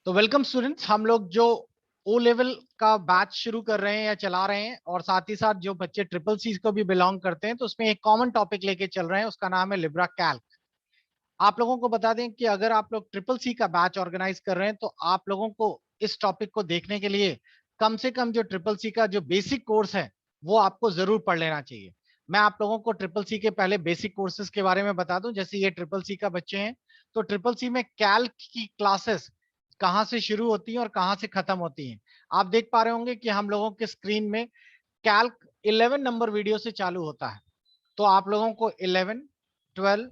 तो welcome students, हम लोग जो ओ लेवल का बैच शुरू कर रहे हैं या चला रहे हैं, और साथ ही साथ जो बच्चे ट्रिपल सी को भी बिलोंग करते हैं, तो उसमें एक कॉमन टॉपिक लेके चल रहे हैं। उसका नाम है लिब्रा कैल्क। आप लोगों को बता दें कि अगर आप लोग ट्रिपल सी का बैच ऑर्गेनाइज कर रहे हैं, तो आप लोगों को इस टॉपिक को देखने के लिए कम से कम जो ट्रिपल सी का जो बेसिक कोर्स है वो आपको जरूर पढ़ लेना चाहिए। मैं आप लोगों को ट्रिपल सी के पहले बेसिक कोर्सेज के बारे में बता दूं। जैसे ये ट्रिपल सी का बच्चे हैं, तो ट्रिपल सी में कैल्क की क्लासेस कहाँ से शुरू होती हैं और कहाँ से खत्म होती हैं। आप देख पा रहे होंगे कि हम लोगों के स्क्रीन में कैल्क 11 नंबर वीडियो से चालू होता है। तो आप लोगों को 11, 12,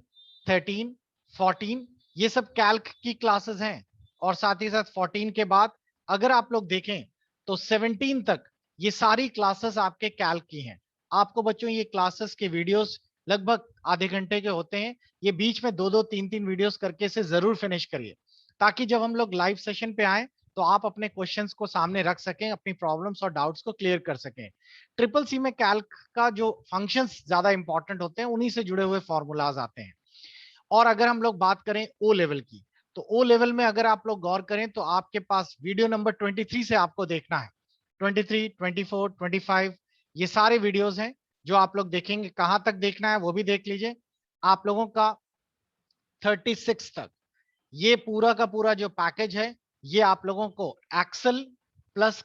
13, 14 ये सब कैल्क की क्लासेस हैं। और साथ ही साथ 14 के बाद अगर आप लोग देखें तो 17 तक ये सारी क्लासेस आपके कैल्क की हैं। आपको बच्चों ये क्लासेस के वीडियोस लगभग आधे घंटे के होते हैं। ये बीच में दो दो तीन तीन वीडियोस करके से जरूर फिनिश करिए, ताकि जब हम लोग लाइव सेशन पे आए तो आप अपने क्वेश्चंस को सामने रख सकें, अपनी प्रॉब्लम्स और डाउट्स को क्लियर कर सकें। ट्रिपल सी में कैल्क का जो फंक्शंस ज्यादा इंपॉर्टेंट होते हैं, उन्हीं से जुड़े हुए फॉर्मूलाज आते हैं। और अगर हम लोग बात करें ओ लेवल की, तो ओ लेवल में अगर आप लोग गौर करें तो आपके पास वीडियो नंबर 23 से आपको देखना है। 23, 24, 25 ये सारे वीडियोस हैं जो आप लोग देखेंगे। कहां तक देखना है वो भी देख लीजिए। आप लोगों का 36 तक ये पूरा का पूरा जो पैकेज है, ये आप लोगों को एक्सेल प्लस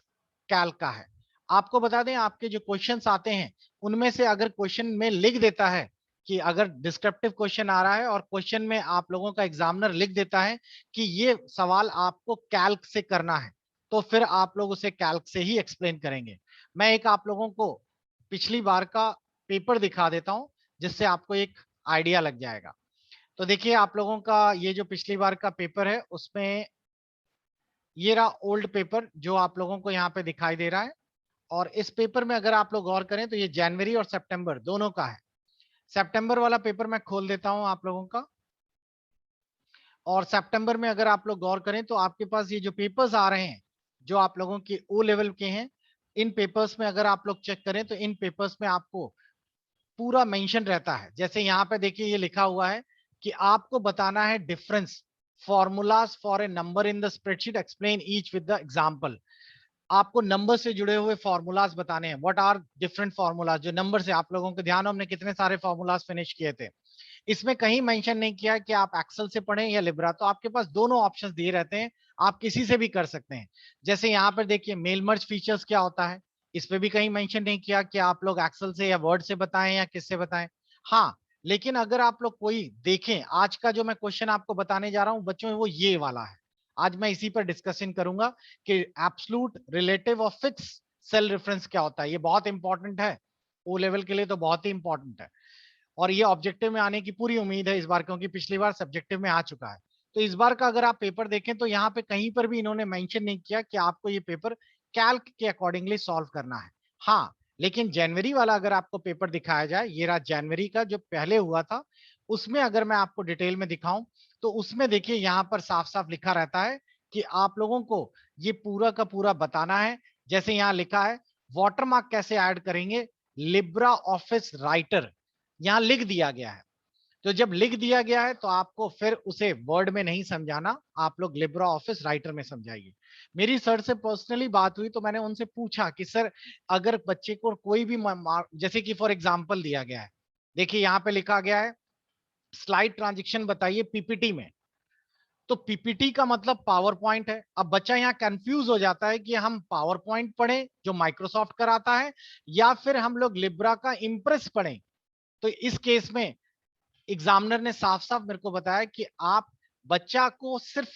कैल्क का है। आपको बता दें, आपके जो क्वेश्चंस आते हैं उनमें से अगर क्वेश्चन में लिख देता है कि अगर डिस्क्रिप्टिव क्वेश्चन आ रहा है और क्वेश्चन में आप लोगों का एग्जामिनर लिख देता है कि ये सवाल आपको कैल्क से करना है, तो फिर आप लोग उसे कैल्क से ही एक्सप्लेन करेंगे। मैं एक आप लोगों को पिछली बार का पेपर दिखा देता हूं, जिससे आपको एक आइडिया लग जाएगा। तो देखिए, आप लोगों का ये जो पिछली बार का पेपर है उसमें ये रहा ओल्ड पेपर जो आप लोगों को यहाँ पे दिखाई दे रहा है। और इस पेपर में अगर आप लोग गौर करें तो ये जनवरी और सितंबर दोनों का है। सितंबर वाला पेपर मैं खोल देता हूं आप लोगों का। और सितंबर में अगर आप लोग गौर करें तो आपके पास ये जो पेपर्स आ रहे हैं जो आप लोगों के ओ लेवल के हैं, इन पेपर्स में अगर आप लोग चेक करें तो इन पेपर्स में आपको पूरा मेंशन रहता है। जैसे यहाँ पे देखिए ये लिखा हुआ है कि आपको बताना है difference formulas for a number in the spreadsheet, explain each with the example. आपको नंबर से जुड़े हुए फॉर्मूलाज बताने हैं। व्हाट आर डिफरेंट फॉर्मूलाज जो नंबर से, आप लोगों के ध्यान, हमने कितने सारे फॉर्मूलाज फिनिश किए थे। इसमें कहीं मेंशन नहीं किया कि आप एक्सेल से पढ़ें या लिब्रा, तो आपके पास दोनों ऑप्शंस दिए रहते हैं। आप किसी से भी कर सकते हैं। जैसे यहाँ पर देखिए मेल मर्ज फीचर्स क्या होता है, इस पे भी कहीं मेंशन नहीं किया कि आप लोग एक्सेल से या वर्ड से बताएं या किससे बताएं। हाँ, लेकिन अगर आप लोग कोई देखें, आज का जो मैं क्वेश्चन आपको बताने जा रहा हूं बच्चों, वो ये वाला है। आज मैं इसी पर डिस्कशन करूंगा कि एब्सोल्यूट, रिलेटिव और फिक्स सेल रेफरेंस क्या होता है। ये बहुत इंपॉर्टेंट है, ओ लेवल के लिए तो बहुत ही इंपॉर्टेंट है। और ये ऑब्जेक्टिव में आने की पूरी उम्मीद है इस बार, क्योंकि पिछली बार सब्जेक्टिव में आ चुका है। तो इस बार का अगर आप पेपर देखें तो यहाँ पे कहीं पर भी इन्होंने मेंशन नहीं किया कि आपको ये पेपर कैल्क के अकॉर्डिंगली सॉल्व करना है। हाँ, लेकिन जनवरी वाला अगर आपको पेपर दिखाया जाए, ये रहा जनवरी का जो पहले हुआ था, उसमें अगर मैं आपको डिटेल में दिखाऊं तो उसमें देखिए यहाँ पर साफ साफ लिखा रहता है कि आप लोगों को ये पूरा का पूरा बताना है। जैसे यहाँ लिखा है वाटरमार्क कैसे ऐड करेंगे लिब्रा ऑफिस राइटर, यहाँ लिख दिया गया है। तो जब लिख दिया गया है तो आपको फिर उसे वर्ड में नहीं समझाना, आप लोग लिब्रा ऑफिस राइटर में समझाइए। मेरी सर से पर्सनली बात हुई तो मैंने उनसे पूछा कि सर, अगर बच्चे को कोई भी जैसे कि फॉर एग्जांपल दिया गया है, देखिए यहाँ पे लिखा गया है स्लाइड ट्रांजेक्शन बताइए पीपीटी में। तो पीपीटी का मतलब पावर पॉइंट है। अब बच्चा यहाँ कंफ्यूज हो जाता है कि हम पावर पॉइंट पढ़ें जो माइक्रोसॉफ्ट कराता है, या फिर हम लोग लिब्रा का इम्प्रेस पढ़ें। तो इस केस में एग्जामिनर ने साफ साफ मेरे को बताया कि आप बच्चा को सिर्फ,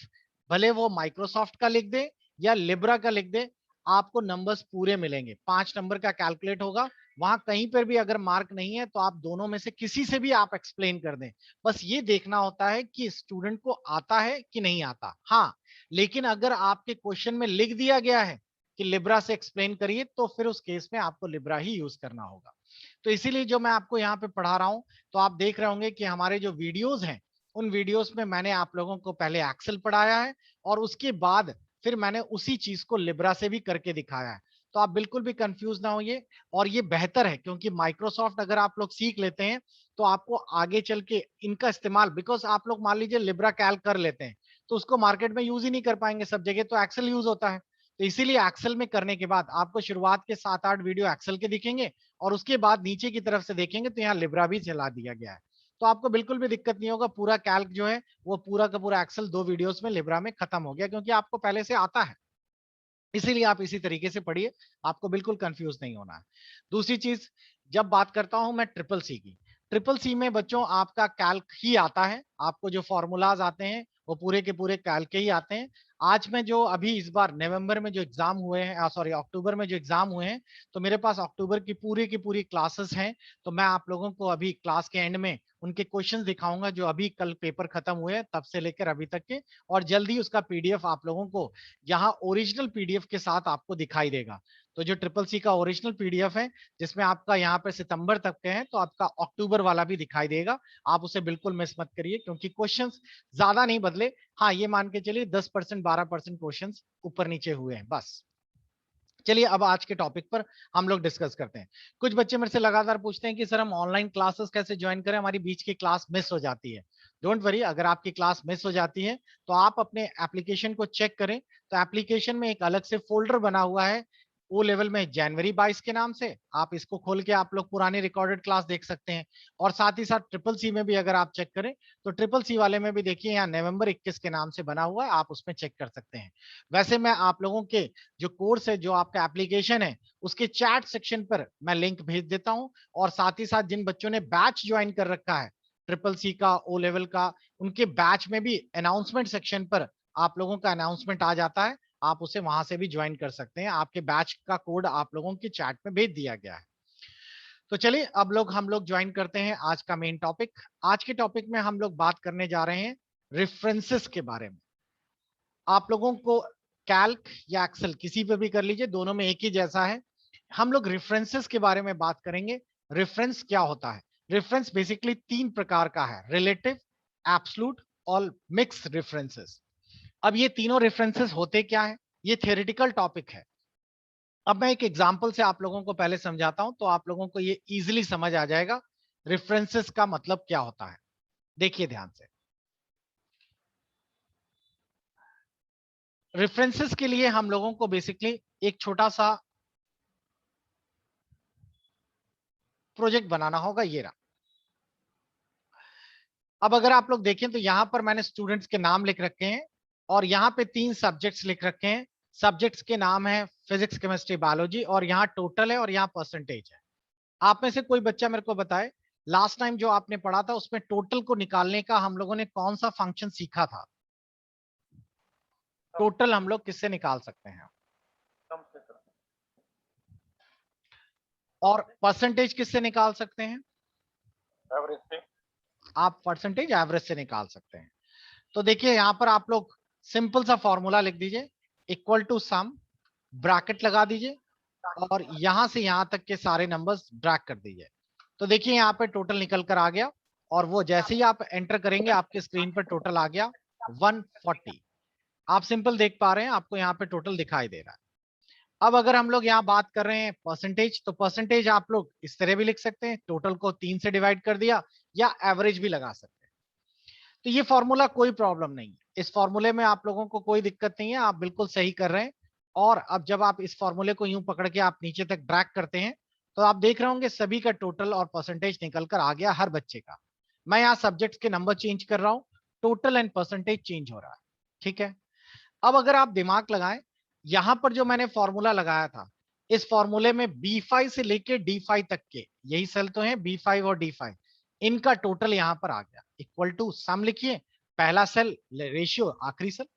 भले वो माइक्रोसॉफ्ट का लिख दे या लिब्रा का लिख दे, आपको नंबर्स पूरे मिलेंगे। 5 नंबर का कैलकुलेट होगा। वहां कहीं पर भी अगर मार्क नहीं है तो आप दोनों में से किसी से भी आप एक्सप्लेन कर दें। बस ये देखना होता है कि स्टूडेंट को आता है कि नहीं आता। हाँ, लेकिन अगर आपके क्वेश्चन में लिख दिया गया है कि लिब्रा से एक्सप्लेन करिए, तो फिर उस केस में आपको लिब्रा ही यूज करना होगा। तो इसीलिए जो मैं आपको यहाँ पे पढ़ा रहा हूँ, तो आप देख रहे होंगे कि हमारे जो वीडियोस हैं, उन वीडियोस में मैंने आप लोगों को पहले एक्सेल पढ़ाया है और उसके बाद फिर मैंने उसी चीज को लिब्रा से भी करके दिखाया है। तो आप बिल्कुल भी कंफ्यूज ना होइए। और ये बेहतर है क्योंकि माइक्रोसॉफ्ट अगर आप लोग सीख लेते हैं तो आपको आगे चल के इनका इस्तेमाल, बिकॉज आप लोग मान लीजिए लिब्रा कैल्क कर लेते हैं तो उसको मार्केट में यूज ही नहीं कर पाएंगे, सब जगह तो एक्सेल यूज होता है। तो इसीलिए एक्सेल में करने के बाद आपको शुरुआत के 7-8 वीडियो एक्सेल के दिखेंगे और उसके बाद नीचे की तरफ से देखेंगे तो यहाँ लिब्रा भी चला दिया गया है। तो आपको बिल्कुल भी दिक्कत नहीं होगा, पूरा कैल्क जो है वो पूरा का पूरा एक्सेल 2 वीडियोस में लिब्रा में खत्म हो गया क्योंकि आपको पहले से आता है। इसीलिए आप इसी तरीके से पढ़िए, आपको बिल्कुल कंफ्यूज नहीं होना है। दूसरी चीज, जब बात करता हूं मैं ट्रिपल सी की, ट्रिपल सी में बच्चों आपका कैल्क ही आता है, आपको जो फॉर्मूलाज आते हैं वो पूरे के पूरे कैल्क के ही आते हैं। आज में जो अभी इस बार नवंबर में जो एग्जाम हुए हैं, सॉरी अक्टूबर में जो एग्जाम हुए हैं, तो मेरे पास अक्टूबर की पूरी क्लासेस हैं। तो मैं आप लोगों को अभी क्लास के एंड में उनके क्वेश्चंस दिखाऊंगा जो अभी कल पेपर खत्म हुए हैं तब से लेकर अभी तक के, और जल्दी उसका पीडीएफ आप लोगों को यहाँ ओरिजिनल पीडीएफ के साथ आपको दिखाई देगा। तो जो ट्रिपल सी का ओरिजिनल पीडीएफ है जिसमें आपका यहाँ पे सितंबर तक के हैं, तो आपका अक्टूबर वाला भी दिखाई देगा। आप उसे बिल्कुल मिस मत करिए क्योंकि क्वेश्चंस ज्यादा नहीं बदले। हाँ, ये मान के चलिए 10% 12% क्वेश्चंस ऊपर नीचे हुए हैं बस। चलिए अब आज के टॉपिक पर हम लोग डिस्कस करते हैं। कुछ बच्चे मेरे से लगातार पूछते हैं कि सर हम ऑनलाइन क्लासेस कैसे ज्वाइन करें, हमारी बीच की क्लास मिस हो जाती है। डोंट वरी, अगर आपकी क्लास मिस हो जाती है तो आप अपने एप्लीकेशन को चेक करें। तो एप्लीकेशन में एक अलग से फोल्डर बना हुआ है ओ लेवल में जनवरी 22 के नाम से, आप इसको खोल के आप लोग पुरानी रिकॉर्डेड क्लास देख सकते हैं। और साथ ही साथ ट्रिपल सी में भी अगर आप चेक करें तो ट्रिपल सी वाले में भी देखिए यहाँ नवंबर 21 के नाम से बना हुआ है, आप उसमें चेक कर सकते हैं। वैसे मैं आप लोगों के जो कोर्स है, जो आपका एप्लीकेशन है, उसके चैट सेक्शन पर मैं लिंक भेज देता हूं। और साथ ही साथ जिन बच्चों ने बैच ज्वाइन कर रखा है ट्रिपल सी का, ओ लेवल का, उनके बैच में भी अनाउंसमेंट सेक्शन पर आप लोगों का अनाउंसमेंट आ जाता है, आप उसे वहां से भी ज्वाइन कर सकते हैं। आपके बैच का कोड आप लोगों की चैट में भेज दिया गया है। तो चलिए अब हम लोग ज्वाइन करते हैं आज का मेन टॉपिक। आज के टॉपिक में हम लोग बात करने जा रहे हैं रेफरेंसेस के बारे में। आप लोगों को कैल्क या एक्सेल किसी पे भी कर लीजिए, दोनों में एक ही जैसा है। हम लोग रेफरेंसेस के बारे में बात करेंगे। रेफरेंस क्या होता है? रेफरेंस बेसिकली 3 प्रकार का है, रिलेटिव, एब्सोल्यूट और मिक्स रेफरेंसेस। अब ये तीनों रेफरेंसेस होते क्या है? ये थियोरेटिकल टॉपिक है। अब मैं एक एग्जांपल से आप लोगों को पहले समझाता हूं तो आप लोगों को ये इजीली समझ आ जाएगा रेफरेंसेस का मतलब क्या होता है। देखिए ध्यान से, रेफरेंसेस के लिए हम लोगों को बेसिकली एक छोटा सा प्रोजेक्ट बनाना होगा, ये रहा। अब अगर आप लोग देखें तो यहां पर मैंने स्टूडेंट्स के नाम लिख रखे हैं और यहाँ पे 3 सब्जेक्ट्स लिख रखे हैं। सब्जेक्ट्स के नाम है फिजिक्स, केमिस्ट्री, बायोलॉजी, और यहाँ टोटल है और यहाँ परसेंटेज है। आप में से कोई बच्चा मेरे को बताए, लास्ट टाइम जो आपने पढ़ा था उसमें टोटल को निकालने का हम लोगों ने कौन सा फंक्शन सीखा था? टोटल हम लोग किससे निकाल सकते हैं? और परसेंटेज किससे निकाल सकते हैं? एवरेज से। आप परसेंटेज एवरेज से निकाल सकते हैं। तो देखिए यहां पर आप लोग सिंपल सा फॉर्मूला लिख दीजिए, इक्वल टू सम, ब्रैकेट लगा दीजिए और यहां से यहां तक के सारे नंबर्स ड्रैग कर दीजिए। तो देखिए यहाँ पे टोटल निकल कर आ गया और वो जैसे ही आप एंटर करेंगे आपके स्क्रीन पर टोटल आ गया 140। आप सिंपल देख पा रहे हैं, आपको यहाँ पे टोटल दिखाई दे रहा है। अब अगर हम लोग यहाँ बात कर रहे हैं परसेंटेज, तो परसेंटेज आप लोग इस तरह भी लिख सकते हैं, टोटल को 3 से डिवाइड कर दिया, या एवरेज भी लगा सकते हैं। तो ये फॉर्मूला कोई प्रॉब्लम नहीं है, इस फॉर्मूले में आप लोगों को कोई दिक्कत नहीं है, आप बिल्कुल सही कर रहे हैं। और अब जब आप इस फॉर्मूले को यूं पकड़ के आप नीचे तक ड्रैग करते हैं तो आप देख रहे होंगे सभी का टोटल और परसेंटेज निकल कर आ गया, हर बच्चे का। मैं यहाँ सब्जेक्ट्स के नंबर चेंज कर रहा हूँ, टोटल एंड परसेंटेज चेंज हो रहा है। ठीक है, अब अगर आप दिमाग लगाएं, यहां पर जो मैंने फॉर्मूला लगाया था, इस फॉर्मूले में B5 से लेके D5 तक के यही सेल तो हैं, B5 और D5, इनका टोटल यहां पर आ गया, इक्वल टू सम लिखिए, पहला सेल, रेशियो आखिरी सेल।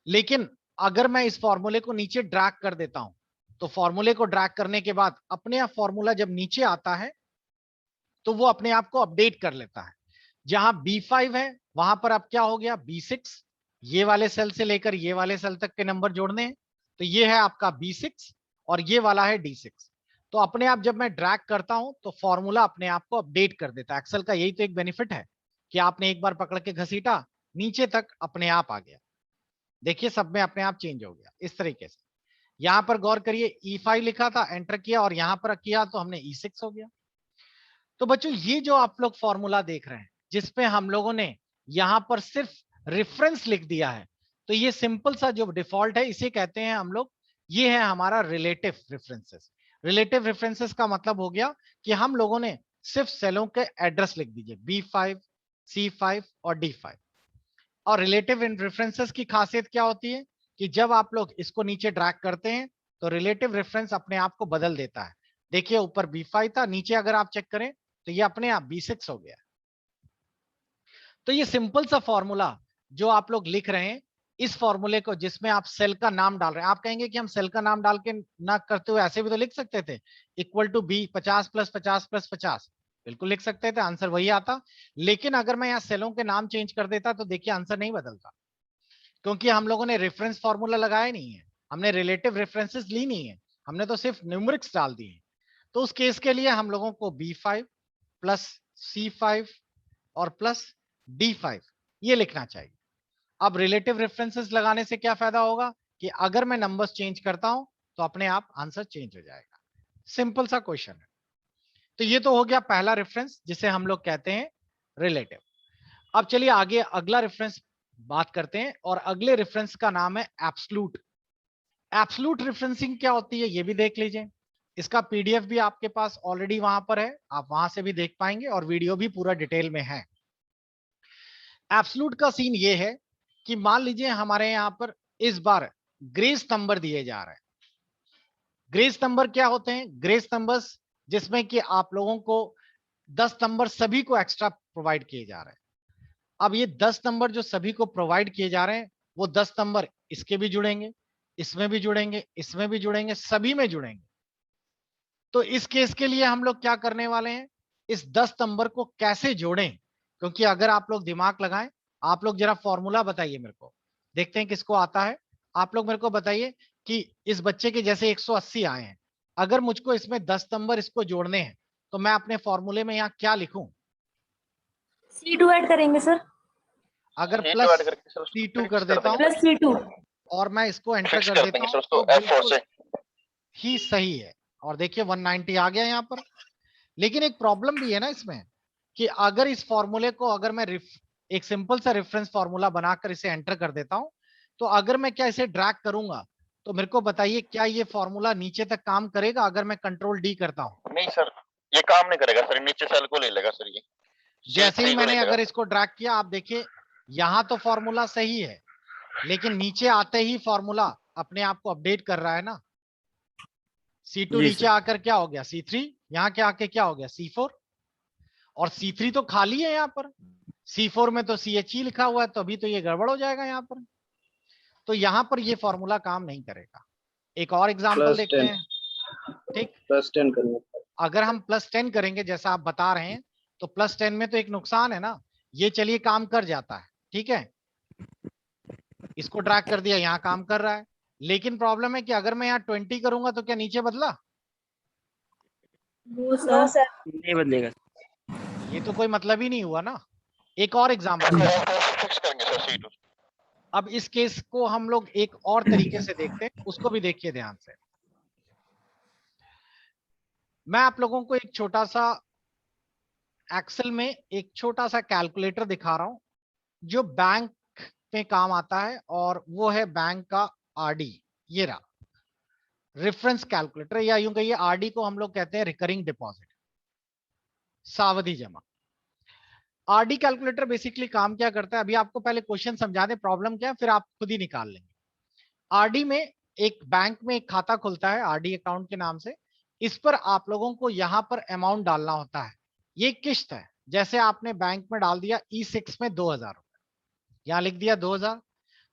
लेकिन अगर मैं इस फॉर्मूले को नीचे ड्रैग कर देता हूं, तो फॉर्मूले को ड्रैग करने के बाद अपने आप फॉर्मूला जब नीचे आता है तो वो अपने आप को अपडेट कर लेता है। जहां B5 है वहां पर अब क्या हो गया, B6, ये वाले सेल से लेकर ये वाले सेल तक के नंबर जोड़ने हैं, तो ये है आपका B6 और ये वाला है D6। तो अपने आप जब मैं ड्रैग करता हूं तो फॉर्मूला अपने आप को अपडेट कर देता है। एक्सेल का यही तो एक बेनिफिट है कि आपने एक बार पकड़ के घसीटा, नीचे तक अपने आप आ गया। देखिए सब में अपने आप चेंज हो गया इस तरीके से। यहाँ पर गौर करिए E5 लिखा था, एंटर किया और यहाँ पर किया तो हमने E6 हो गया। तो बच्चों ये जो आप लोग फॉर्मूला देख रहे हैं जिसपे हम लोगों ने यहाँ पर सिर्फ रेफरेंस लिख दिया है, तो ये सिंपल सा जो डिफॉल्ट है इसे कहते हैं हम लोग, ये है हमारा रिलेटिव रेफरेंसेस। रिलेटिव रेफरेंसेस का मतलब हो गया कि हम लोगों ने सिर्फ सेलों के एड्रेस लिख दीजिए B5, C5 और D5। और रिलेटिव रेफरेंसेस की खासियत क्या होती है कि जब आप लोग इसको नीचे ड्रैग करते हैं तो रिलेटिव रेफरेंस अपने आप को बदल देता है। देखिए ऊपर B5 था, नीचे अगर आप चेक करें तो ये अपने आप B6 हो गया। तो ये सिंपल सा फॉर्मूला जो आप लोग लिख रहे हैं, इस फॉर्मूले को जिसमें आप सेल का नाम डाल रहे हैं, आप कहेंगे कि हम सेल का नाम डाल के ना करते हुए ऐसे भी तो लिख सकते थे, equal to B 50 plus 50 plus 50, बिल्कुल लिख सकते थे, आंसर वही आता। लेकिन अगर मैं यहाँ सेलों के नाम चेंज कर देता तो देखिए आंसर नहीं बदलता, क्योंकि हम लोगों ने रेफरेंस फॉर्मूला लगाया नहीं है, हमने रिलेटिव रेफरेंसेस ली नहीं है, हमने तो सिर्फ न्यूमेरिक्स डाल दिए। तो उस केस के लिए हम लोगों को B5 प्लस C5 और प्लस D5 ये लिखना चाहिए। अब रिलेटिव रेफरेंसेस लगाने से क्या फायदा होगा कि अगर मैं नंबर्स चेंज करता हूं तो अपने आप आंसर चेंज हो जाएगा। सिंपल सा क्वेश्चन है। तो ये तो हो गया पहला रेफरेंस जिसे हम लोग कहते हैं रिलेटिव। अब चलिए आगे अगला रेफरेंस बात करते हैं, और अगले रेफरेंस का नाम है एब्सोल्यूट। एब्सोल्यूट रेफरेंसिंग क्या होती है ये भी देख लीजिए, इसका पीडीएफ भी आपके पास ऑलरेडी वहां पर है, आप वहां से भी देख पाएंगे और वीडियो भी पूरा डिटेल में है। एब्सोल्यूट का सीन ये है कि मान लीजिए हमारे यहाँ पर इस बार ग्रेस नंबर दिए जा रहे हैं। ग्रेस नंबर क्या होते हैं? ग्रेस नंबर्स जिसमें कि आप लोगों को 10 नंबर सभी को एक्स्ट्रा प्रोवाइड किए जा रहे हैं। अब ये 10 नंबर जो सभी को प्रोवाइड किए जा रहे हैं, वो 10 नंबर इसके भी जुड़ेंगे, इसमें भी जुड़ेंगे, इसमें भी जुड़ेंगे, सभी में जुड़ेंगे। तो इस केस के लिए हम लोग क्या करने वाले हैं, इस 10 नंबर को कैसे जोड़ें? क्योंकि अगर आप लोग दिमाग लगाएं, आप लोग जरा फॉर्मूला बताइए मेरे को, देखते हैं किसको आता है। आप लोग मेरे को बताइए कि इस बच्चे के जैसे 180 आए हैं, अगर मुझको इसमें 10 नंबर इसको जोड़ने हैं तो मैं अपने फॉर्मूले में यहाँ क्या लिखूं? C2 ऐड करेंगे सर। अगर C2 प्लस ऐड करके सर उसको C2 fix कर देता हूं प्लस C2। और मैं इसको एंटर फिक्स कर कर देता देंगे हूं सर उसको तो F4 बिल्कुल से। ही सही है। और देखिए 190 आ गया यहाँ पर। लेकिन एक प्रॉब्लम भी है ना इसमें, कि अगर इस फॉर्मूले को अगर मैं एक सिंपल सा रेफरेंस फॉर्मूला बनाकर इसे एंटर कर देता हूं, तो अगर मैं क्या इसे ड्रैग करूंगा तो मेरे को बताइए क्या ये फॉर्मूला नीचे तक काम करेगा अगर मैं कंट्रोल डी करता हूं? नहीं सर, ये काम नहीं करेगा सर, नीचे सेल को ले लेगा सर, ये जैसे ही C3 को ले मैंने लेगा। अगर इसको ड्रैग किया, आप देखिए यहां तो फॉर्मूला सही है, लेकिन नीचे आते ही फॉर्मूला अपने आप को अपडेट कर रहा है ना। C2 नीचे आकर क्या हो गया C3, यहाँ के आके क्या हो गया C4, और C3 तो खाली है यहाँ पर, C4 में तो CHE लिखा हुआ है, तो अभी तो ये गड़बड़ हो जाएगा यहाँ पर। तो यहाँ पर ये फॉर्मूला काम नहीं करेगा। एक और एग्जांपल देखते हैं। ठीक, +10 करना। अगर हम +10 करेंगे जैसा आप बता रहे हैं, तो +10 में तो एक नुकसान है ना, ये चलिए काम कर जाता है, ठीक है, इसको ड्रैग कर दिया, यहाँ काम कर रहा है। लेकिन प्रॉब्लम है कि अगर मैं यहाँ 20 करूंगा तो क्या नीचे बदला? नो सर, नहीं बदलेगा। ये तो कोई मतलब ही नहीं हुआ ना। एक और एग्जांपल इसको देखते हैं। F4 से फिक्स करेंगे सर C2। अब इस केस को हम लोग एक और तरीके से देखते हैं, उसको भी देखिए ध्यान से। मैं आप लोगों को एक छोटा सा एक्सेल में एक छोटा सा कैलकुलेटर दिखा रहा हूं जो बैंक में काम आता है, और वो है बैंक का आरडी। ये रहा रेफरेंस कैलकुलेटर, या यूं कहिए आरडी को हम लोग कहते हैं रिकरिंग डिपॉजिट, सावधि जमा। आरडी कैलकुलेटर बेसिकली काम क्या करता है, अभी आपको पहले क्वेश्चन समझा दें प्रॉब्लम क्या है, फिर आप खुद ही निकाल लेंगे। आरडी में एक बैंक में एक खाता खुलता है आरडी अकाउंट के नाम से, इस पर आप लोगों को यहां पर अमाउंट डालना होता है। ये किस्त है, जैसे आपने बैंक में डाल दिया E6 में 2000 रुपए, यहां लिख दिया 2000,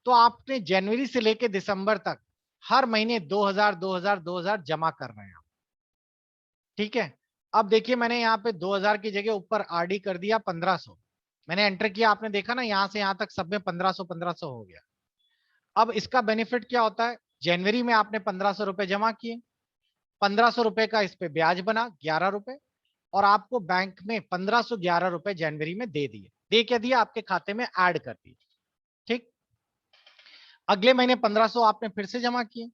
तो आपने जनवरी से लेकर दिसंबर तक हर महीने 2000 2000 2000 जमा कर रहे हैं आप, ठीक है। अब देखिए मैंने यहाँ पे 2000 की जगह ऊपर आरडी कर दिया 1500, मैंने एंटर किया, आपने देखा ना यहां से यहां तक सब में 1500 1500 हो गया। अब इसका बेनिफिट क्या होता है, जनवरी में आपने 1500 रुपए जमा किए, 1500 रुपए का इस पे ब्याज बना 11 रुपए, और आपको बैंक में 1511 रुपए जनवरी में दे दिए, दे क्या दिया, आपके खाते में ऐड कर दिए, ठीक। अगले महीने 1500 आपने फिर से जमा किए,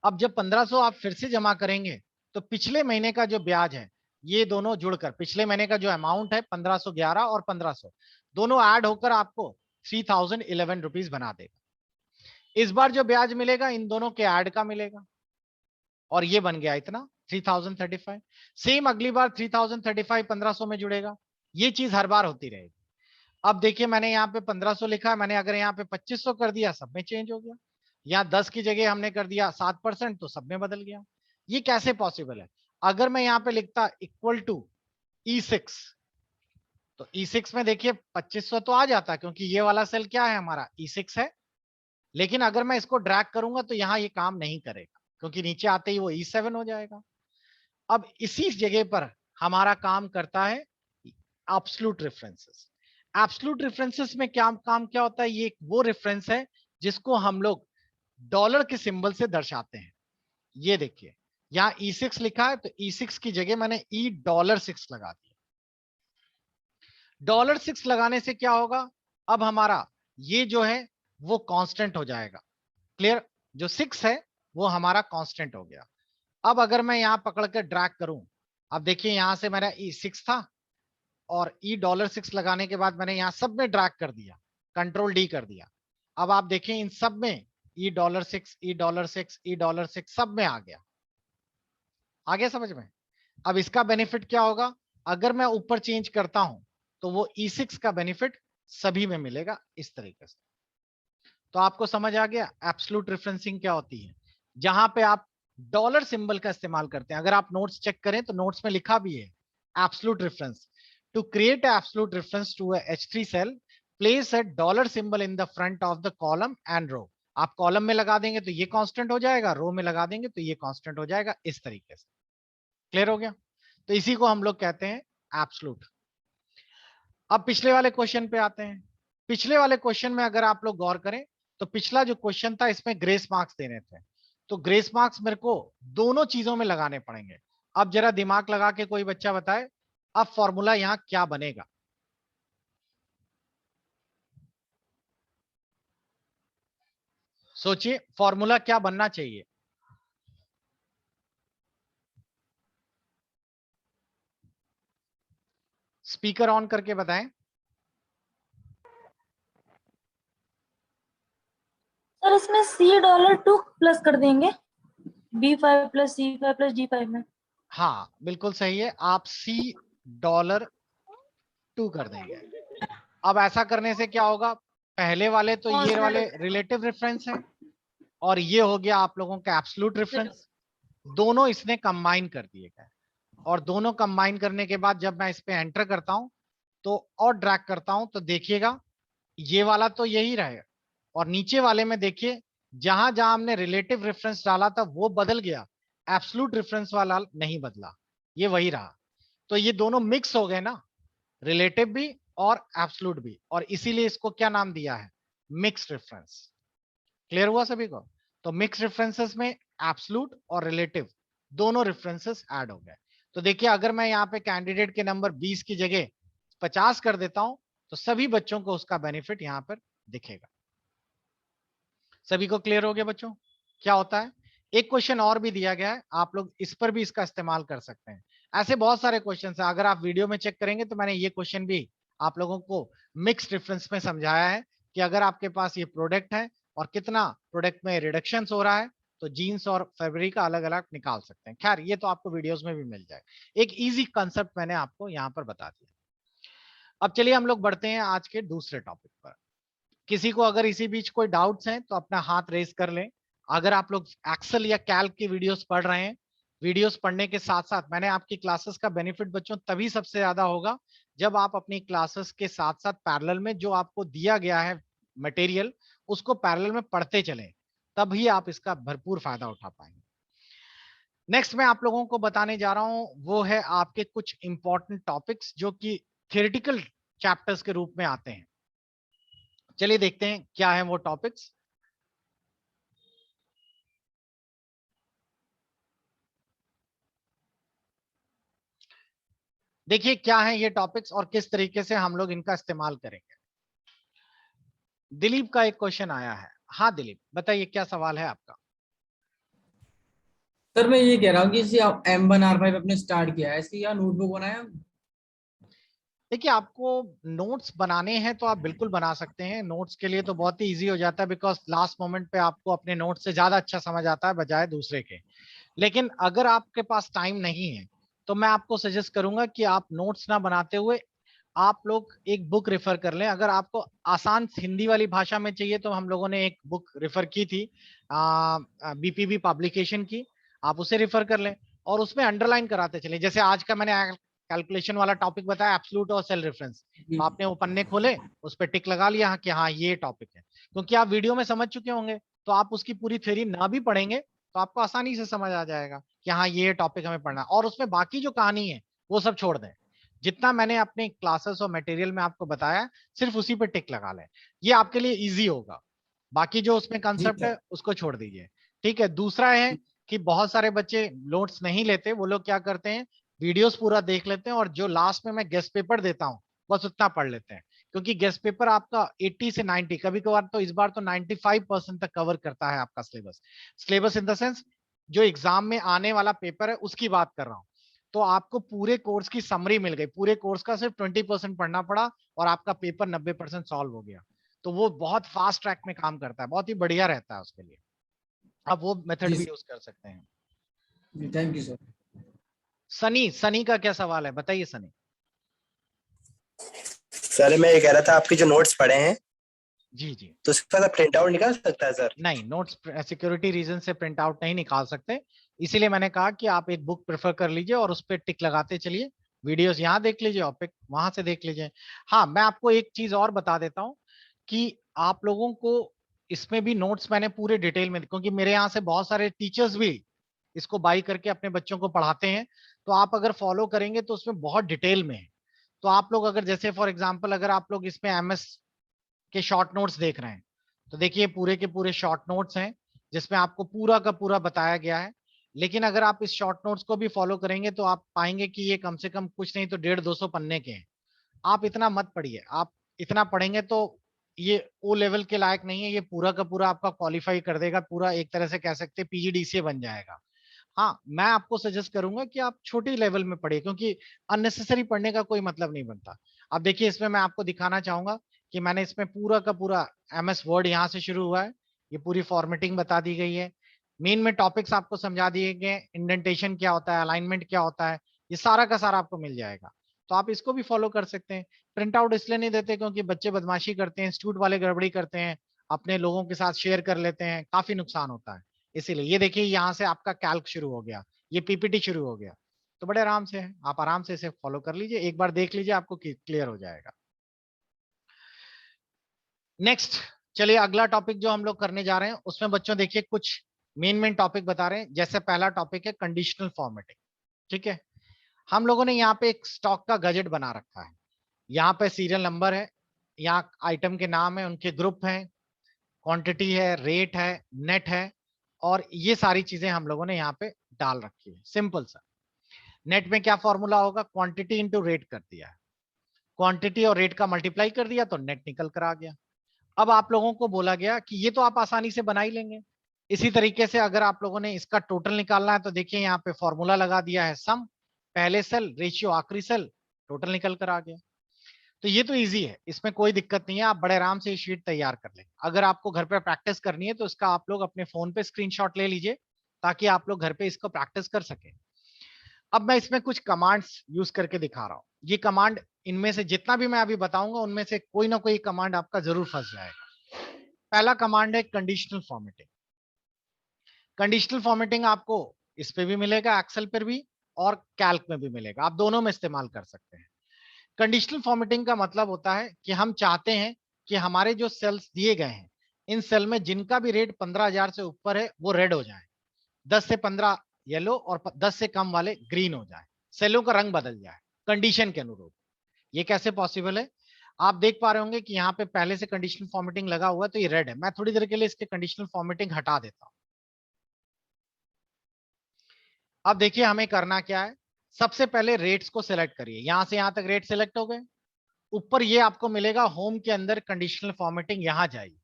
अब जब 1500 आप फिर से जमा करेंगे तो पिछले महीने का जो ब्याज है ये दोनों जुड़कर पिछले महीने का जो अमाउंट है 1511 और 1500 दोनों ऐड होकर आपको 3011 रुपीज बना देगा। इस बार जो ब्याज मिलेगा इन दोनों के ऐड का मिलेगा और ये बन गया इतना 3035। सेम अगली बार 3035 1500 में जुड़ेगा। ये चीज हर बार होती रहेगी। अब देखिए मैंने यहाँ पे 1500 लिखा है, मैंने अगर यहाँ पे 2500 कर दिया सब में चेंज हो गया। यहाँ 10 की जगह हमने कर दिया 7% तो सब में बदल गया। ये कैसे पॉसिबल है? अगर मैं यहाँ पे लिखता इक्वल टू E6 तो E6 में देखिए 2500 तो आ जाता क्योंकि ये वाला सेल क्या है हमारा E6 है। लेकिन अगर मैं इसको ड्रैग करूंगा तो यहाँ ये काम नहीं करेगा क्योंकि नीचे आते ही वो E7 हो जाएगा। अब इसी जगह पर हमारा काम करता है एब्सोल्यूट रेफरेंसेस। एब्सोल्यूट रेफरेंसेस में क्या काम क्या होता है? ये वो रेफरेंस है जिसको हम लोग डॉलर के सिंबल से दर्शाते हैं। ये देखिए यहाँ E6 लिखा है तो E6 की जगह मैंने $6 लगा दिया। $6 लगाने से क्या होगा? अब हमारा ये जो है वो कांस्टेंट हो जाएगा। क्लियर? जो 6 है वो हमारा कांस्टेंट हो गया। अब अगर मैं यहां पकड़ कर ड्रैग करूं, अब देखिए यहां से मेरा E6 था और $6 लगाने के बाद मैंने यहां सब में ड्रैग कर दिया, कंट्रोल डी कर दिया। अब आप देखें इन सब में $6 $6 सब में आ गया समझ में? अब इसका बेनिफिट क्या होगा? अगर मैं ऊपर चेंज करता हूं तो वो E6 का बेनिफिट सभी में मिलेगा इस तरीके से। तो आपको समझ आ गया एब्सोल्यूट रेफरेंसिंग क्या होती है, जहां पे आप डॉलर सिंबल का इस्तेमाल करते हैं। अगर आप नोट्स चेक करें तो नोट्स में लिखा भी है absolute reference. To create absolute reference to H3 cell, place a dollar symbol in the front of the column and row. आप कॉलम में लगा देंगे तो ये कांस्टेंट हो जाएगा, रो में लगा देंगे तो ये कांस्टेंट हो जाएगा, इस तरीके से। क्लियर हो गया? तो इसी को हम लोग कहते हैं एब्सोल्यूट। अब पिछले वाले क्वेश्चन पे आते हैं। पिछले वाले क्वेश्चन में अगर आप लोग गौर करें तो पिछला जो क्वेश्चन था इसमें ग्रेस मार्क्स देने थे, तो ग्रेस मार्क्स मेरे को दोनों चीजों में लगाने पड़ेंगे। अब जरा दिमाग लगा के कोई बच्चा बताए अब फॉर्मूला यहां क्या बनेगा? सोचिए फॉर्मूला क्या बनना चाहिए? स्पीकर ऑन करके बताएं। सर इसमें $C2 प्लस कर देंगे B5 plus C5 plus D5 में। हाँ बिल्कुल सही है, आप $C2 कर देंगे। अब ऐसा करने से क्या होगा? पहले वाले तो ये वाले रिलेटिव रेफरेंस है और ये हो गया आप लोगों का एब्सोल्यूट रेफरेंस। दोनों इसने कंबाइन कर दिए गए और दोनों कंबाइन करने के बाद जब मैं इस पे एंटर करता हूं तो और ड्रैग करता हूं तो देखिएगा ये वाला तो यही रहेगा और नीचे वाले में देखिए जहां जहां हमने रिलेटिव रेफरेंस डाला था वो बदल गया, एब्सोल्यूट रेफरेंस वाला नहीं बदला, ये वही रहा। तो ये दोनों मिक्स हो गए ना, रिलेटिव भी और एब्सोल्यूट भी, और इसीलिए इसको क्या नाम दिया है? Mix reference. क्लियर हुआ सभी को? तो मिक्स रेफरेंसेस में एब्सोल्यूट और रिलेटिव दोनों रेफरेंसेस ऐड हो गए। तो देखिए अगर मैं यहाँ पे कैंडिडेट के नंबर 20 की जगह 50 कर देता हूं तो सभी बच्चों को उसका बेनिफिट यहाँ पर दिखेगा। सभी को क्लियर हो गया बच्चों क्या होता है? एक क्वेश्चन और भी दिया गया है, आप लोग इस पर भी इसका इस्तेमाल कर सकते हैं। ऐसे बहुत सारे क्वेश्चन है, अगर आप वीडियो में चेक करेंगे तो मैंने ये क्वेश्चन भी आप लोगों को मिक्स डिफरेंस में समझाया है कि अगर आपके पास ये प्रोडक्ट है और कितना प्रोडक्ट में रिडक्शन हो रहा है तो जीन्स और फैब्रिक का अलग अलग निकाल सकते हैं। खैर ये तो आपको वीडियोस में भी मिल जाए, एक इजी कंसेप्ट मैंने आपको यहाँ पर बता दिया। अब चलिए हम लोग बढ़ते हैं आज के दूसरे टॉपिक पर। किसी को अगर इसी बीच कोई डाउट्स हैं तो अपना हाथ रेज कर लें। अगर आप लोग एक्सेल या कैल्क की वीडियोस पढ़ रहे हैं, वीडियोस पढ़ने के साथ साथ मैंने आपकी क्लासेस का बेनिफिट बच्चों तभी सबसे ज्यादा होगा जब आप अपनी क्लासेस के साथ साथ पैरेलल में जो आपको दिया गया है मटेरियल उसको पैरेलल में पढ़ते चलें, तभी आप इसका भरपूर फायदा उठा पाएंगे। नेक्स्ट मैं आप लोगों को बताने जा रहा हूं वो है आपके कुछ इंपॉर्टेंट टॉपिक्स जो कि थियोरेटिकल चैप्टर्स के रूप में आते हैं। चलिए देखते हैं क्या है वो टॉपिक्स। देखिए क्या है ये टॉपिक्स और किस तरीके से हम लोग इनका इस्तेमाल करेंगे। दिलीप का एक क्वेश्चन आया है। हाँ दिलीप बताइए क्या सवाल है आपका? सर मैं ये कह रहा हूँ कि जैसे आप M1R5 अपने स्टार्ट किया है, इसकी क्या नोटबुक बनाया? देखिए, आपको नोट्स बनाने हैं तो आप बिल्कुल बना सकते हैं। नोट्स के लिए तो बहुत ही इजी हो जाता है, बिकॉज लास्ट मोमेंट पे आपको अपने नोट्स से ज्यादा अच्छा समझ आता है बजाय दूसरे के। लेकिन अगर आपके पास टाइम नहीं है तो मैं आपको सजेस्ट करूंगा कि आप नोट्स ना बनाते हुए आप लोग एक बुक रेफर कर लें। अगर आपको आसान हिंदी वाली भाषा में चाहिए तो हम लोगों ने एक बुक रेफर की थी, बीपीबी पब्लिकेशन की। आप उसे रेफर कर लें और उसमें अंडरलाइन कराते चले। जैसे आज का मैंने कैलकुलेशन वाला टॉपिक बताया, एब्सोल्यूट और सेल रेफरेंस, जी। तो आपने वो पन्ने खोले, उस पर टिक लगा लिया कि हाँ ये टॉपिक है, क्योंकि आप वीडियो में समझ चुके होंगे। तो आप उसकी पूरी थ्योरी ना भी पढ़ेंगे तो आपको आसानी से समझ आ जाएगा कि हाँ ये टॉपिक हमें पढ़ना है। और उसमें बाकी जो कहानी है वो सब छोड़ दें। जितना मैंने अपने क्लासेस और मटेरियल में आपको बताया, सिर्फ उसी पे टिक लगा लें, ये आपके लिए इजी होगा। बाकी जो उसमें जी कंसेप्ट सर। है उसको छोड़ दीजिए। ठीक है। दूसरा है कि बहुत सारे बच्चे नोट्स नहीं लेते। वो लोग क्या करते हैं, वीडियोस पूरा देख लेते हैं और जो लास्ट में मैं गेस्ट पेपर देता हूँ बस उतना पढ़ लेते हैं। क्योंकि गेस्ट पेपर आपका 80 से 90, कभी कभार तो इस बार तो 95% तक कवर करता है आपका syllabus. Syllabus in the sense जो एग्जाम में आने वाला पेपर है उसकी बात कर रहा हूँ। तो आपको पूरे कोर्स की समरी मिल गई, पूरे कोर्स का सिर्फ 20% पढ़ना पड़ा और आपका पेपर 90% सॉल्व हो गया। तो वो बहुत फास्ट ट्रैक में काम करता है, बहुत ही बढ़िया रहता है उसके लिए। आप वो मेथड जी भी यूज कर सकते हैं। जी, thank you sir. Sunny, Sunny का क्या सवाल है, बताइए सनी। सर मैं ये कह रहा था, आपके जो नोट्स पड़े हैं जी जी। तो उसका प्रिंट आउट निकाल सकता है सर? नहीं, नोट्स सिक्योरिटी रीजन से प्रिंट आउट नहीं निकाल सकते। इसीलिए मैंने कहा कि आप एक बुक प्रेफर कर लीजिए और उस पर टिक लगाते चलिए। वीडियोस यहाँ देख लीजिए और पिक वहां से देख लीजिए। हाँ, मैं आपको एक चीज और बता देता हूँ कि आप लोगों को इसमें भी नोट्स मैंने पूरे डिटेल में, क्योंकि मेरे यहाँ से बहुत सारे टीचर्स भी इसको बाई करके अपने बच्चों को पढ़ाते हैं। तो आप अगर फॉलो करेंगे तो उसमें बहुत डिटेल में है। तो आप लोग अगर जैसे फॉर एग्जाम्पल अगर आप लोग इसमें एमएस के शॉर्ट नोट्स देख रहे हैं तो देखिए पूरे के पूरे शॉर्ट नोट्स हैं जिसमें आपको पूरा का पूरा बताया गया है। लेकिन अगर आप इस शॉर्ट नोट्स को भी फॉलो करेंगे तो आप पाएंगे कि ये कम से कम कुछ नहीं तो 150-200 पन्ने के हैं। आप इतना मत पढ़िए। आप इतना पढ़ेंगे तो ये ओ लेवल के लायक नहीं है। ये पूरा का पूरा आपका क्वालिफाई कर देगा, पूरा एक तरह से कह सकते हैं पीजीडीसीए बन जाएगा। हाँ, मैं आपको सजेस्ट करूंगा कि आप छोटी लेवल में पढ़िए, क्योंकि अननेसेसरी पढ़ने का कोई मतलब नहीं बनता। अब देखिए इसमें मैं आपको दिखाना चाहूंगा कि मैंने इसमें पूरा का पूरा एमएस वर्ड यहाँ से शुरू हुआ है। ये पूरी फॉर्मेटिंग बता दी गई है। मेन में टॉपिक्स आपको समझा दिए गए, इंडेंटेशन क्या होता है, अलाइनमेंट क्या होता है, ये सारा का सारा आपको मिल जाएगा। तो आप इसको भी फॉलो कर सकते हैं। प्रिंट आउट इसलिए नहीं देते क्योंकि बच्चे बदमाशी करते हैं, इंस्टीट्यूट वाले गड़बड़ी करते हैं, अपने लोगों के साथ शेयर कर लेते हैं, काफी नुकसान होता है। इसीलिए ये देखिए यहाँ से आपका कैल्क शुरू हो गया, ये पीपीटी शुरू हो गया। तो बड़े आराम से है, आप आराम से इसे फॉलो कर लीजिए, एक बार देख लीजिए आपको क्लियर हो जाएगा। नेक्स्ट, चलिए अगला टॉपिक जो हम लोग करने जा रहे हैं उसमें बच्चों देखिए कुछ मेन टॉपिक बता रहे हैं। जैसे पहला टॉपिक है कंडीशनल फॉर्मेटिंग। ठीक है। हम लोगों ने यहाँ पे एक स्टॉक का गजेट बना रखा है। यहाँ पे सीरियल नंबर है, यहाँ आइटम के नाम है, उनके ग्रुप हैं, क्वांटिटी है, रेट है, नेट है, और ये सारी चीजें हम लोगों ने यहाँ पे डाल रखी है। सिंपल सा। नेट में क्या फॉर्मूला होगा, क्वांटिटी इंटू रेट कर दिया है, क्वांटिटी और रेट का मल्टीप्लाई कर दिया तो नेट निकल कर आ गया। अब आप लोगों को बोला गया कि ये तो आप आसानी से बना ही लेंगे। इसी तरीके से अगर आप लोगों ने इसका टोटल निकालना है तो देखिए यहाँ पे फॉर्मूला लगा दिया है, सम पहले सेल, रेशियो आखिरी सेल, टोटल निकल कर आ गया। तो ये तो इजी है, इसमें कोई दिक्कत नहीं है। आप बड़े आराम से ये शीट तैयार कर लेंगे। अगर आपको घर पे प्रैक्टिस करनी है तो इसका आप लोग अपने फोन पे स्क्रीनशॉट ले लीजिए ताकि आप लोग घर पे इसको प्रैक्टिस कर सके। अब मैं इसमें कुछ कमांड्स यूज करके दिखा रहा हूँ। ये कमांड, इनमें से जितना भी मैं अभी बताऊंगा उनमें से कोई ना कोई कमांड आपका जरूर फंस जाएगा। पहला कमांड है कंडीशनल फॉर्मेटिंग। कंडीशनल फॉर्मेटिंग आपको इस पे भी मिलेगा, एक्सेल पर भी और कैल्क में भी मिलेगा, आप दोनों में इस्तेमाल कर सकते हैं। कंडीशनल फॉर्मेटिंग का मतलब होता है कि हम चाहते हैं कि हमारे जो सेल्स दिए गए हैं इन सेल में जिनका भी रेट 15,000 से ऊपर है वो रेड हो जाए, 10 से 15 येलो और 10 से कम वाले ग्रीन हो जाए, सेलों का रंग बदल जाए कंडीशन के अनुरूप। ये कैसे पॉसिबल है, आप देख पा रहे होंगे कि यहाँ पे पहले से कंडीशनल फॉर्मेटिंग लगा हुआ है तो ये रेड है। मैं थोड़ी देर के लिए इसके कंडीशनल फॉर्मेटिंग हटा देता हूं। अब देखिए हमें करना क्या है, सबसे पहले रेट्स को सिलेक्ट करिए। यहां से यहां तक रेट सिलेक्ट हो गए। ऊपर ये आपको मिलेगा होम के अंदर कंडीशनल फॉर्मेटिंग, यहां जाइए।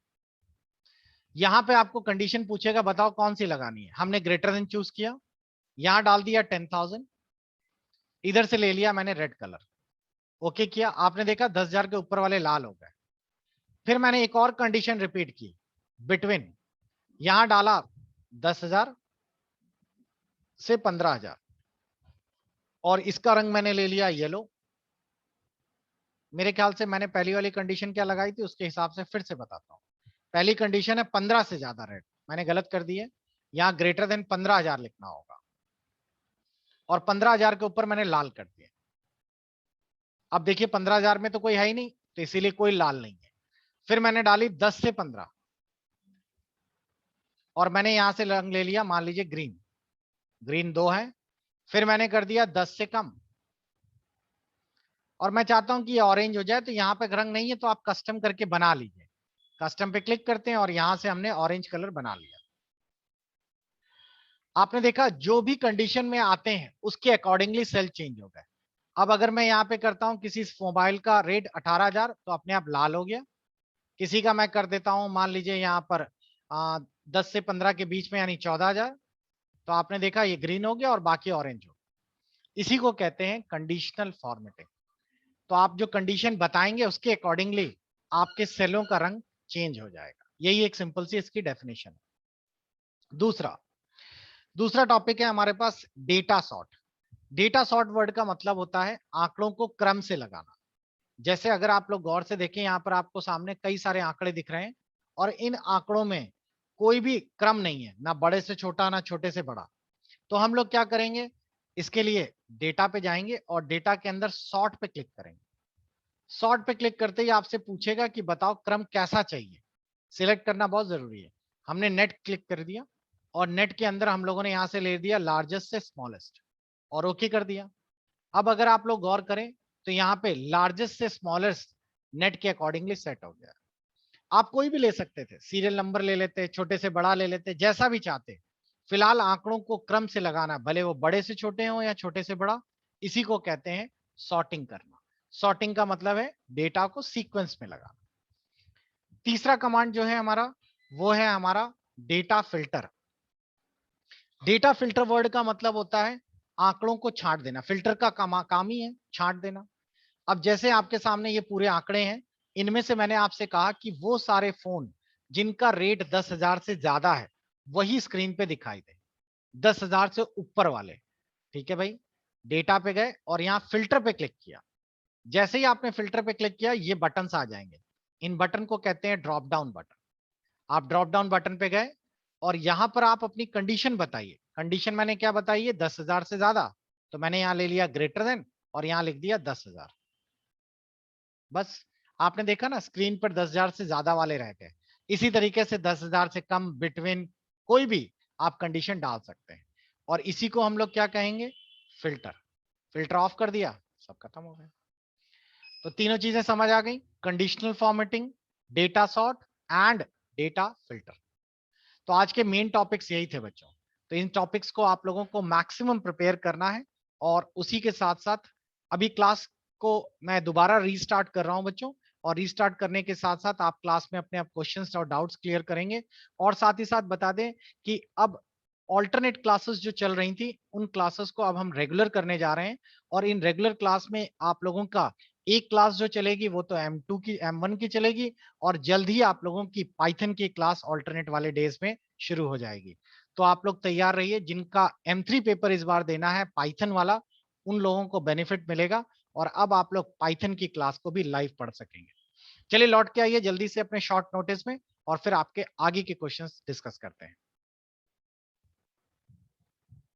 यहां पे आपको कंडीशन पूछेगा बताओ कौन सी लगानी है। हमने ग्रेटर देन चूज किया, यहां डाल दिया 10,000, इधर से ले लिया मैंने रेड कलर, ओके किया, आपने देखा 10,000 के ऊपर वाले लाल हो गए। फिर मैंने एक और कंडीशन रिपीट की, बिटवीन, यहां डाला 10,000 से 15,000 और इसका रंग मैंने ले लिया येलो। मेरे ख्याल से मैंने पहली वाली कंडीशन क्या लगाई थी उसके हिसाब से फिर से बताता हूं। पहली कंडीशन है 15 से ज्यादा रेड, मैंने गलत कर दी है, यहां ग्रेटर देन 15,000 लिखना होगा और 15,000 के ऊपर मैंने लाल कर दिया। अब देखिए 15,000 में तो कोई है ही नहीं, तो इसीलिए कोई लाल नहीं है। फिर मैंने डाली 10 से 15 और मैंने यहां से रंग ले लिया, मान लीजिए ग्रीन, ग्रीन 2 है। फिर मैंने कर दिया 10 से कम और मैं चाहता हूं कि ये ऑरेंज हो जाए, तो यहाँ पे रंग नहीं है तो आप कस्टम करके बना लीजिए। कस्टम पे क्लिक करते हैं और यहां से हमने ऑरेंज कलर बना लिया। आपने देखा जो भी कंडीशन में आते हैं उसके अकॉर्डिंगली सेल चेंज हो गए। अब अगर मैं यहाँ पे करता हूं किसी मोबाइल का रेट 18,000 तो अपने आप लाल हो गया, किसी का मैं कर देता हूं मान लीजिए यहाँ पर 10 से 15 के बीच में यानी 14,000, तो आपने देखा ये ग्रीन हो गया और बाकी ऑरेंज हो गया। इसी को कहते हैं कंडीशनल फॉर्मेटिंग। तो आप जो कंडीशन बताएंगे उसके अकॉर्डिंगली आपके सेलों का रंग चेंज हो जाएगा। यही एक सिंपल सी इसकी डेफिनेशन है। दूसरा टॉपिक है हमारे पास data sort. Data sort word का मतलब होता है आंकड़ों को क्रम से लगाना। जैसे अगर आप लोग गौर से देखें, यहाँ पर आपको सामने कई सारे आंकड़े दिख रहे हैं और इन आंकड़ों में कोई भी क्रम नहीं है, ना बड़े से छोटा ना छोटे से बड़ा। तो हम लोग क्या करेंगे, इसके लिए डेटा पे जाएंगे और डेटा के अंदर सॉर्ट पे क्लिक करेंगे। सॉर्ट पे क्लिक करते ही आपसे पूछेगा कि बताओ क्रम कैसा चाहिए, सिलेक्ट करना बहुत जरूरी है। हमने नेट क्लिक कर दिया और नेट के अंदर हम लोगों ने यहां से ले दिया लार्जेस्ट से स्मॉलेस्ट और ओके कर दिया। अब अगर आप लोग गौर करें तो यहाँ पे लार्जेस्ट से स्मॉलेस्ट नेट के अकॉर्डिंगली सेट हो गया। आप कोई भी ले सकते थे, सीरियल नंबर ले लेते, छोटे से बड़ा ले लेते, जैसा भी चाहते। फिलहाल आंकड़ों को क्रम से लगाना, भले वो बड़े से छोटे हो या छोटे से बड़ा, इसी को कहते हैं सॉर्टिंग करना। सॉर्टिंग का मतलब है डेटा को सीक्वेंस में लगाना। तीसरा कमांड जो है हमारा वो है हमारा data filter. Data filter word का मतलब होता है आंकड़ों को छांट देना। फिल्टर का काम ही है छांट देना। अब जैसे आपके सामने ये पूरे आंकड़े हैं, इनमें से मैंने आपसे कहा कि वो सारे फोन जिनका रेट 10,000 से ज्यादा है वही स्क्रीन पे दिखाई दे, 10,000 से ऊपर वाले। ठीक है भाई, डेटा पे गए और यहाँ फिल्टर पे क्लिक किया। जैसे ही आपने फिल्टर पे क्लिक किया ये बटन आ जाएंगे, इन बटन को कहते हैं ड्रॉप डाउन बटन। आप ड्रॉप डाउन बटन पे गए और यहां पर आप अपनी कंडीशन बताइए। कंडीशन मैंने क्या बताई है, 10,000 से ज्यादा, तो मैंने यहां ले लिया ग्रेटर देन और यहां लिख दिया 10,000। बस आपने देखा ना स्क्रीन पर 10,000 से ज्यादा वाले रह गए। इसी तरीके से 10,000 से कम, बिटवीन, कोई भी आप कंडीशन डाल सकते हैं और इसी को हम लोग क्या कहेंगे, फिल्टर। फिल्टर ऑफ कर दिया, सब खत्म हो गया। तो तीनों चीजें समझ आ गई, conditional formatting, data sort and data filter. तो आज के मेन टॉपिक्स यही थे बच्चों। तो इन टॉपिक्स को आप लोगों को मैक्सिमम प्रिपेयर करना है और उसी के साथ साथ अभी क्लास को मैं दोबारा रीस्टार्ट कर रहा हूं बच्चों, और रीस्टार्ट करने के साथ साथ आप क्लास में अपने आप क्वेश्चंस और डाउट्स क्लियर करेंगे। और साथ ही साथ बता दें कि अब ऑल्टरनेट क्लासेस जो चल रही थी उन क्लासेस को अब हम रेगुलर करने जा रहे हैं और इन रेगुलर क्लास में आप लोगों का एक क्लास जो चलेगी वो तो M2 की M1 की चलेगी और जल्द ही आप लोगों की पाइथन की क्लास ऑल्टरनेट वाले डेज में शुरू हो जाएगी। तो आप लोग तैयार रहिए, जिनका M3 पेपर इस बार देना है पाइथन वाला उन लोगों को बेनिफिट मिलेगा और अब आप लोग पाइथन की क्लास को भी लाइव पढ़ सकेंगे। चलिए लौट के आइए जल्दी से अपने शॉर्ट नोटिस में और फिर आपके आगे के क्वेश्चंस डिस्कस करते हैं।